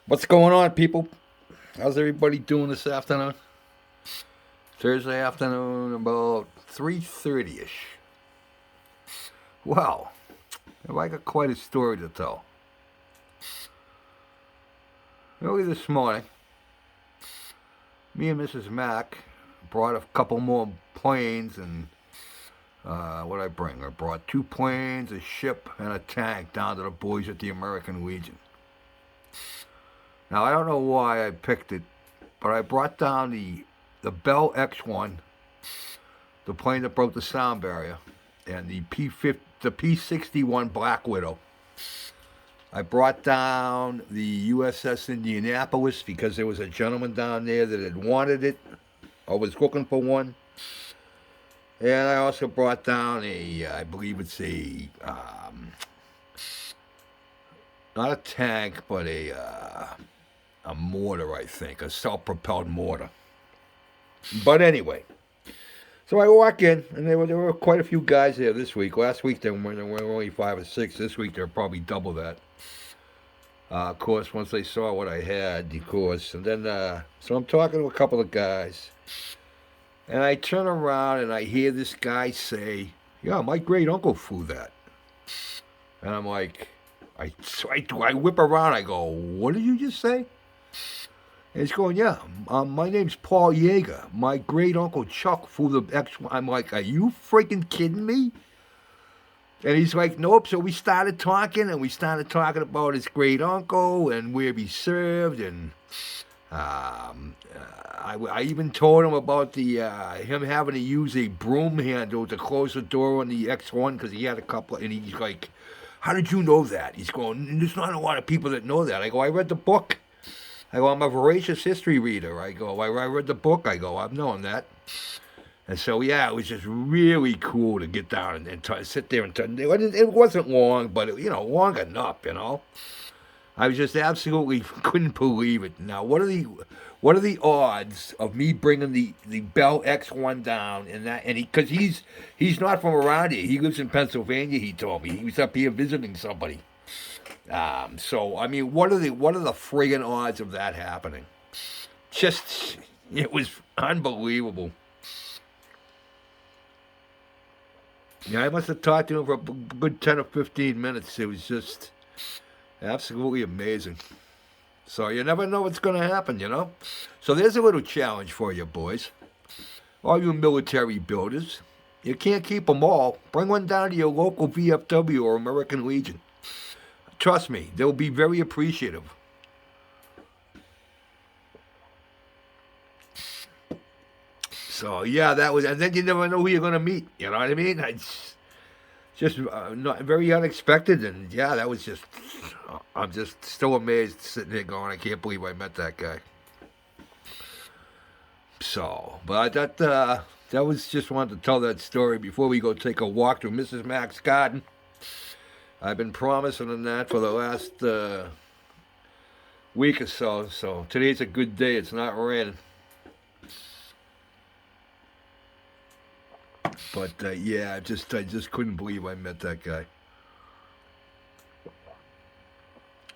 What's going on, people? How's everybody doing this afternoon? Thursday afternoon, about 3:30ish. Wow, have I got quite a story to tell. Early this morning, me and Mrs. Mack brought a couple more planes and what I bring? I brought two planes, a ship, and a tank down to the boys at the American Legion. Now I don't know why I picked it, but I brought down the Bell X-1, the plane that broke the sound barrier, and the P-61 Black Widow. I brought down the USS Indianapolis because there was a gentleman down there that had wanted it or was looking for one. And I also brought down I believe it's not a tank, but a mortar, I think, a self-propelled mortar. But anyway, so I walk in, and there were quite a few guys there this week. Last week there were only 5 or 6. This week there were probably double that. Of course, once they saw what I had, of course, and then so I'm talking to a couple of guys, and I turn around and I hear this guy say, "Yeah, my great uncle flew that," and I'm like, I whip around, I go, "What did you just say?" And he's going, "Yeah, my name's Paul Yeager. My great uncle Chuck flew the X." I'm like, "Are you freaking kidding me?" And he's like, "Nope." So we started talking, and we started talking about his great uncle and where he served, and I even told him about the him having to use a broom handle to close the door on the X1 because he had a couple, and he's like, "How did you know that?" He's going, "There's not a lot of people that know that." I go, "I read the book." I go, "I'm a voracious history reader." I go, I read the book." I go, "I've known that." And so, yeah, it was just really cool to get down and sit there and it wasn't long, but long enough. I was just absolutely couldn't believe it. Now, what are the odds of me bringing the Bell X1 down and because he's not from around here. He lives in Pennsylvania. He told me he was up here visiting somebody. So I mean, what are the friggin' odds of that happening? Just it was unbelievable. Yeah, I must have talked to him for a good 10 or 15 minutes. It was just absolutely amazing. So you never know what's going to happen. So there's a little challenge for you, boys. All you military builders, you can't keep them all. Bring one down to your local VFW or American Legion. Trust me, they'll be very appreciative. So yeah, that was, and then you never know who you're going to meet. You know what I mean? It's just not very unexpected, and yeah, that was just. I'm just still amazed sitting there going, I can't believe I met that guy. So, but that was just wanted to tell that story before we go take a walk through Mrs. Mack's garden. I've been promising them that for the last week or so. So today's a good day. It's not raining. But yeah, I just couldn't believe I met that guy.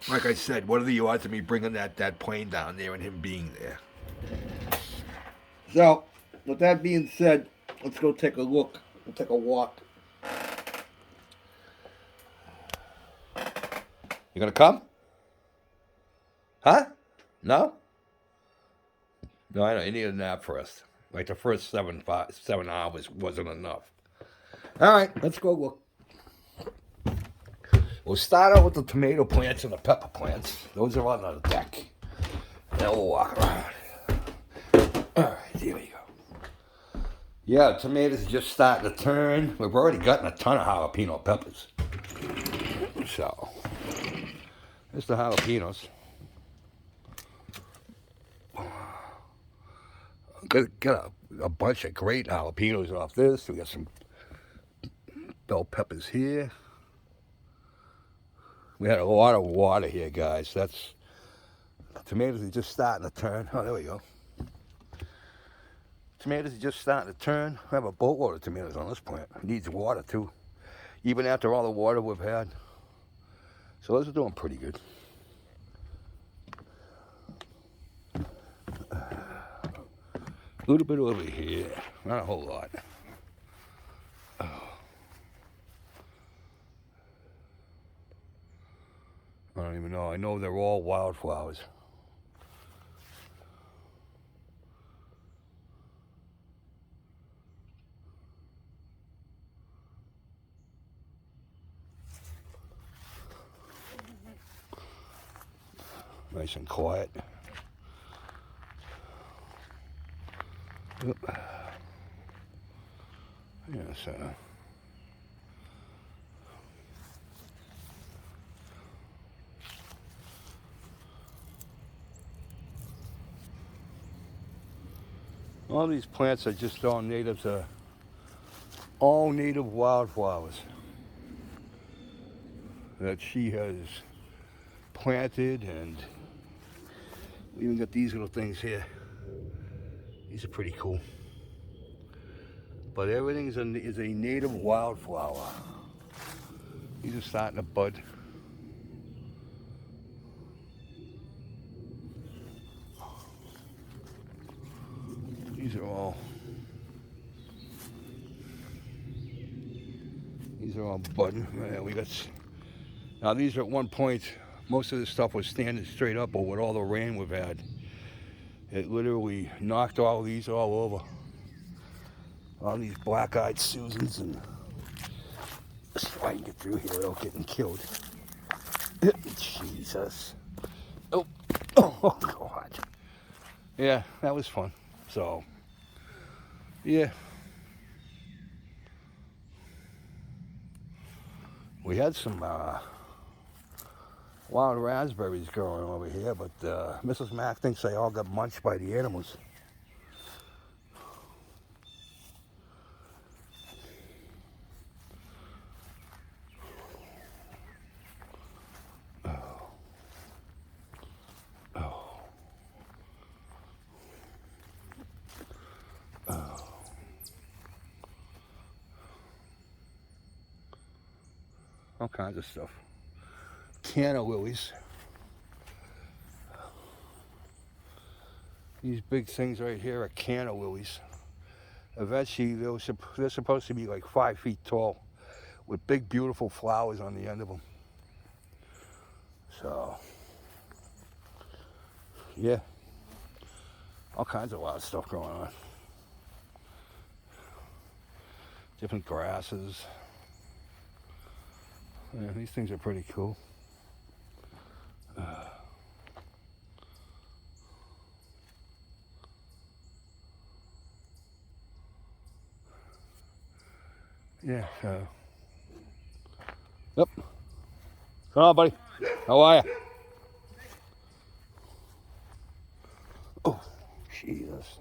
Like I said, what are the odds of me bringing that plane down there and him being there? So, with that being said, let's go take a look. We'll take a walk. You gonna come? Huh? No? No, I know. You need a nap first. Like the first 7 hours wasn't enough. All right, let's go look. We'll start out with the tomato plants and the pepper plants. Those are on the deck. Then we'll walk around. All right, here we go. Yeah, tomatoes are just starting to turn. We've already gotten a ton of jalapeno peppers. So, there's the jalapenos. Got a bunch of great jalapenos off this. We got some bell peppers here. We had a lot of water here, guys. Tomatoes are just starting to turn. Oh, there we go. Tomatoes are just starting to turn. I have a boatload of tomatoes on this plant. It needs water too, even after all the water we've had. So those are doing pretty good. A little bit over here, not a whole lot. I don't even know. I know they're all wildflowers. Nice and quiet. Yes. All these plants are just all native to all native wildflowers that she has planted, and we even got these little things here. These are pretty cool. But everything is a native wildflower. These are starting to bud. These are all budding. Yeah, we got. Now these are at one point. Most of this stuff was standing straight up, but with all the rain we've had, it literally knocked all these all over. All these black-eyed Susans, and let's try and get through here without getting killed. Jesus. Oh, oh God. Yeah, that was fun. So, yeah. We had some wild raspberries growing over here, but Mrs. Mack thinks they all got munched by the animals. All kinds of stuff. Canna lilies. These big things right here are canna lilies. Eventually, they're supposed to be like 5 feet tall, with big, beautiful flowers on the end of them. So, yeah, all kinds of wild stuff going on. Different grasses. Yeah, these things are pretty cool. Yeah, yep. Come on, buddy. How are you? Oh, Jesus.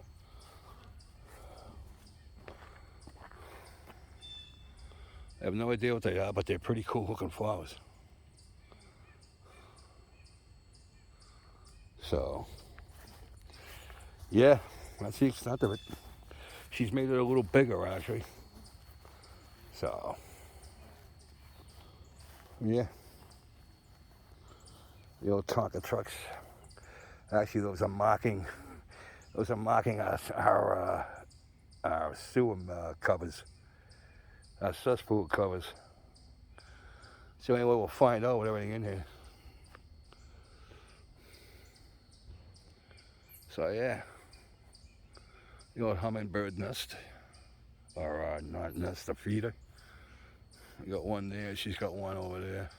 I have no idea what they are, but they're pretty cool looking flowers. So, yeah, that's the extent of it. She's made it a little bigger, actually. So, yeah. The old Tonka trucks. Actually, those are mocking us, our sewer covers, our cesspool covers. So anyway, we'll find out with everything in here. So yeah, the old hummingbird nest, or not nest, a feeder. We got one there. She's got one over there.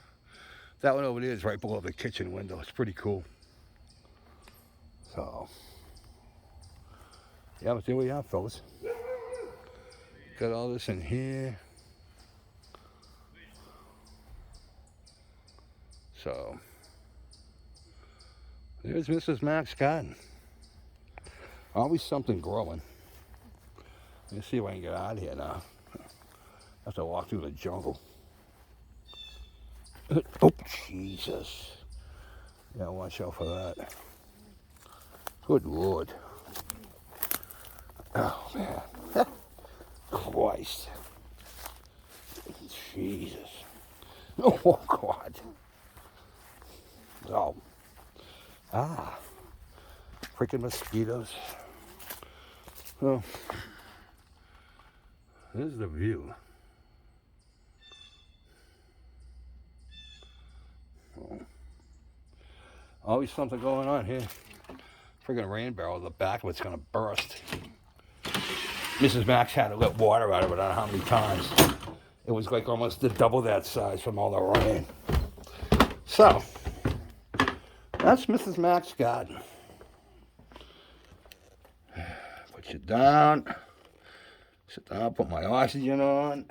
That one over there is right below the kitchen window. It's pretty cool. So, yeah, but there we are, fellas. Got all this in here. So, there's Mrs. Mack's garden. Always something growing. Let's see if I can get out of here now. I have to walk through the jungle. Oh, Jesus. Yeah, watch out for that. Good Lord. Oh, man. Christ. Jesus. Oh, God. Oh. Ah. Freaking mosquitoes. So, this is the view. Oh. Always something going on here. Friggin' rain barrel, the back of it's gonna burst. Mrs. Max had to let water out of it, I don't know how many times. It was like almost double that size from all the rain. So, that's Mrs. Mac's garden. Put you down. Sit down, put my oxygen on.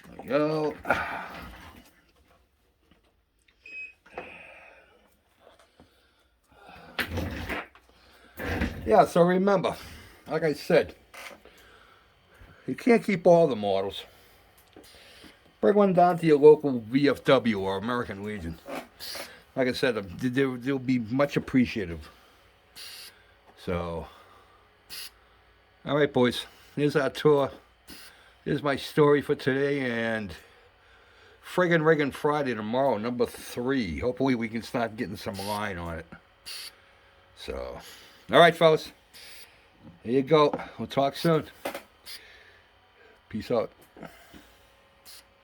There we go. Yeah, so remember, like I said, you can't keep all the models. Bring one down to your local VFW or American Legion. Like I said, they'll be much appreciated. So, all right, boys. Here's our tour. Here's my story for today, and friggin' Riggin' Friday tomorrow, number 3. Hopefully we can start getting some line on it. So, all right, fellas. Here you go. We'll talk soon. Peace out.